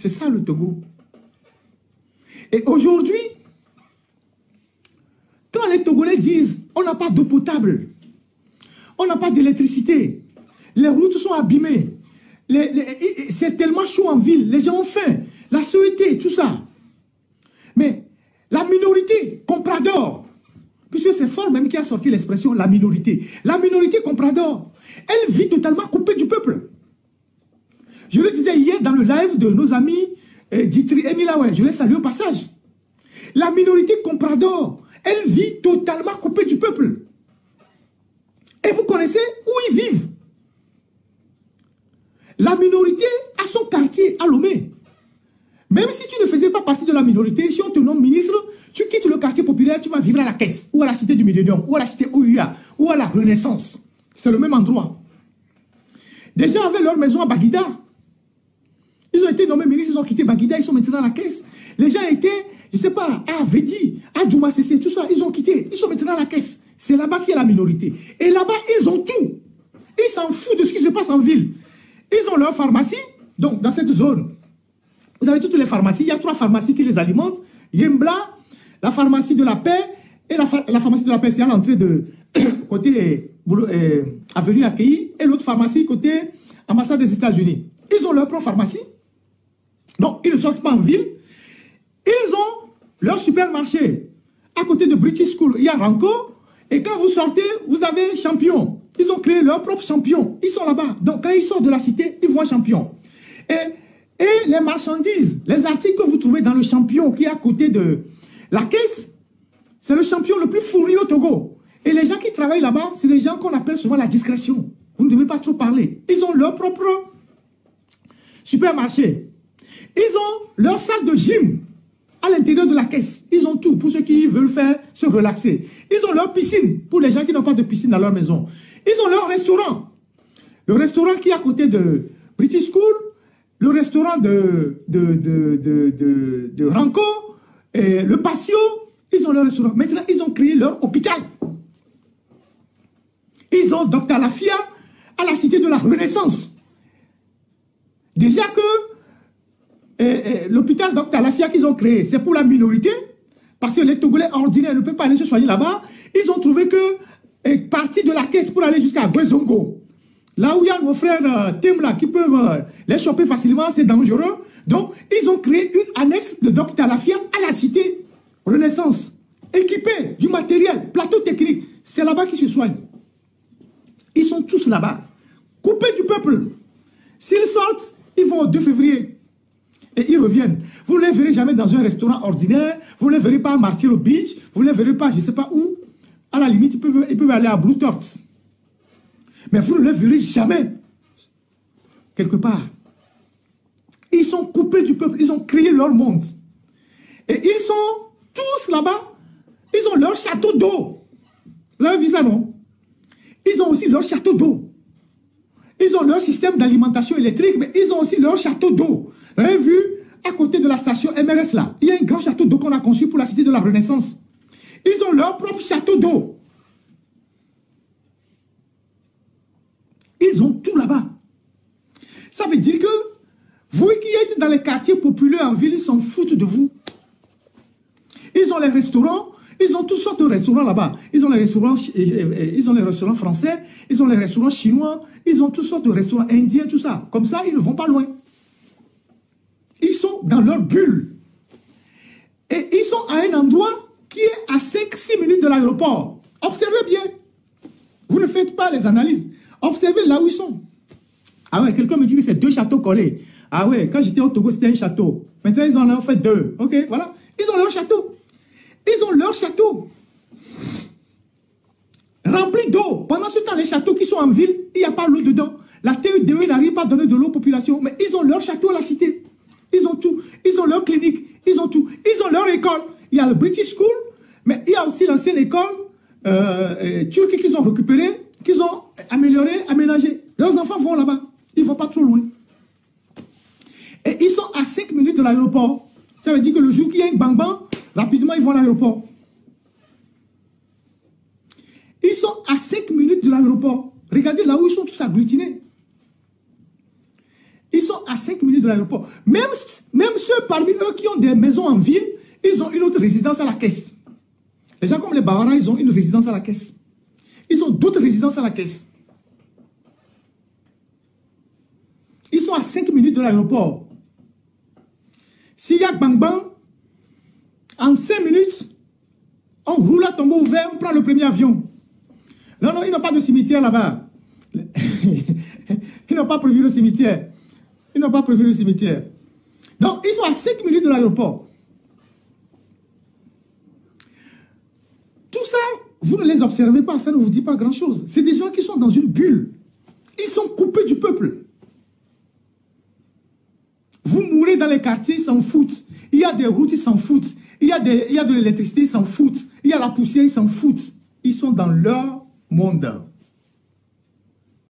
C'est ça le Togo. Et aujourd'hui, quand les Togolais disent on n'a pas d'eau potable, on n'a pas d'électricité, les routes sont abîmées, c'est tellement chaud en ville, les gens ont faim, la sécurité, tout ça. Mais la minorité comprador, puisque c'est Ford même qui a sorti l'expression la minorité comprador, elle vit totalement coupée du peuple. Je le disais hier dans le live de nos amis Ditri et Milawe, je les salue au passage. La minorité comprador, elle vit totalement coupée du peuple. Et vous connaissez où ils vivent. La minorité a son quartier à Lomé. Même si tu ne faisais pas partie de la minorité, si on te nomme ministre, tu quittes le quartier populaire, tu vas vivre à la Caisse, ou à la cité du Millénium, ou à la cité OUA, ou à la Renaissance. C'est le même endroit. Des gens avaient leur maison à Baguida. Ils ont été nommés ministres, ils ont quitté Baguida, ils sont maintenant à la Caisse. Les gens étaient, je ne sais pas, à Vedi, à Djouma Sessé, tout ça, ils ont quitté, ils sont maintenant à la Caisse. C'est là-bas qu'il y a la minorité. Et là-bas, ils ont tout. Ils s'en foutent de ce qui se passe en ville. Ils ont leur pharmacie, donc dans cette zone. Vous avez toutes les pharmacies, il y a 3 pharmacies qui les alimentent. Yembla, la pharmacie de la paix, et la pharmacie de la paix, c'est à l'entrée de côté avenue Accueilli, et l'autre pharmacie côté ambassade des États-Unis. Ils ont leur propre pharmacie. Donc, ils ne sortent pas en ville. Ils ont leur supermarché. À côté de British School, il y a Ranco. Et quand vous sortez, vous avez Champion. Ils ont créé leur propre Champion. Ils sont là-bas. Donc, quand ils sortent de la cité, ils voient Champion. Et les marchandises, les articles que vous trouvez dans le Champion qui est à côté de la Caisse, c'est le Champion le plus fourni au Togo. Et les gens qui travaillent là-bas, c'est des gens qu'on appelle souvent la discrétion. Vous ne devez pas trop parler. Ils ont leur propre supermarché. Ils ont leur salle de gym à l'intérieur de la Caisse. Ils ont tout pour ceux qui veulent se relaxer. Ils ont leur piscine pour les gens qui n'ont pas de piscine dans leur maison. Ils ont leur restaurant. Le restaurant qui est à côté de British School, le restaurant de Ranco, et le patio, ils ont leur restaurant. Maintenant, ils ont créé leur hôpital. Ils ont Dr Lafia à la cité de la Renaissance. Déjà que l'hôpital Dr Lafia qu'ils ont créé, c'est pour la minorité, parce que les Togolais ordinaires ne peuvent pas aller se soigner là-bas. Ils ont trouvé que partie de la Caisse pour aller jusqu'à Guezongo, là où il y a nos frères Temla qui peuvent les choper facilement, c'est dangereux. Donc, ils ont créé une annexe de Dr Lafia à la cité Renaissance, équipée du matériel, plateau technique. C'est là-bas qu'ils se soignent. Ils sont tous là-bas, coupés du peuple. S'ils sortent, ils vont au 2 février. Et ils reviennent. Vous ne les verrez jamais dans un restaurant ordinaire. Vous ne les verrez pas à Martyr Beach. Vous ne les verrez pas, je ne sais pas où. À la limite, ils peuvent aller à Blue Tort. Mais vous ne les verrez jamais. Quelque part. Ils sont coupés du peuple. Ils ont créé leur monde. Et ils sont tous là-bas. Ils ont leur château d'eau. Vous avez vu ça, non? Ils ont aussi leur château d'eau. Ils ont leur système d'alimentation électrique, mais ils ont aussi leur château d'eau. Vous avez vu, à côté de la station MRS là, il y a un grand château d'eau qu'on a conçu pour la cité de la Renaissance. Ils ont leur propre château d'eau. Ils ont tout là-bas. Ça veut dire que vous qui êtes dans les quartiers populaires en ville, ils s'en foutent de vous. Ils ont les restaurants, ils ont toutes sortes de restaurants là-bas. Ils ont les restaurants français, ils ont les restaurants chinois, ils ont toutes sortes de restaurants indiens, tout ça. Comme ça, ils ne vont pas loin. Ils sont dans leur bulle. Et ils sont à un endroit qui est à 5-6 minutes de l'aéroport. Observez bien. Vous ne faites pas les analyses. Observez là où ils sont. Ah ouais, quelqu'un me dit que c'est 2 châteaux collés. Ah ouais, quand j'étais au Togo, c'était un château. Maintenant, ils en ont fait 2. Ok, voilà. Ils ont leur château. Ils ont leur château. Rempli d'eau. Pendant ce temps, les châteaux qui sont en ville, il n'y a pas l'eau dedans. La TEDE n'arrive pas à donner de l'eau aux populations. Mais ils ont leur château à la cité. Ils ont tout. Ils ont leur clinique. Ils ont tout. Ils ont leur école. Il y a le British School, mais il y a aussi l'ancienne école turque qu'ils ont récupérée, qu'ils ont améliorée, aménagée. Leurs enfants vont là-bas. Ils ne vont pas trop loin. Et ils sont à 5 minutes de l'aéroport. Ça veut dire que le jour qu'il y a un bang-bang, rapidement ils vont à l'aéroport. Ils sont à 5 minutes de l'aéroport. Regardez là où ils sont tous agglutinés. Ils sont à 5 minutes de l'aéroport. Même ceux parmi eux qui ont des maisons en ville, ils ont une autre résidence à la caisse. Les gens comme les Bavaras, ils ont une résidence à la caisse. Ils ont d'autres résidences à la caisse. Ils sont à 5 minutes de l'aéroport. S'il y a bang bang, en 5 minutes, on roule à tombeau ouvert, on prend le premier avion. Non, non, ils n'ont pas de cimetière là-bas. Ils n'ont pas prévu le cimetière. Ils n'ont pas prévu le cimetière. Donc, ils sont à 5 minutes de l'aéroport. Tout ça, vous ne les observez pas, ça ne vous dit pas grand-chose. C'est des gens qui sont dans une bulle. Ils sont coupés du peuple. Vous mourrez dans les quartiers, ils s'en foutent. Il y a des routes, ils s'en foutent. Il y a de l'électricité, ils s'en foutent. Il y a la poussière, ils s'en foutent. Ils sont dans leur monde.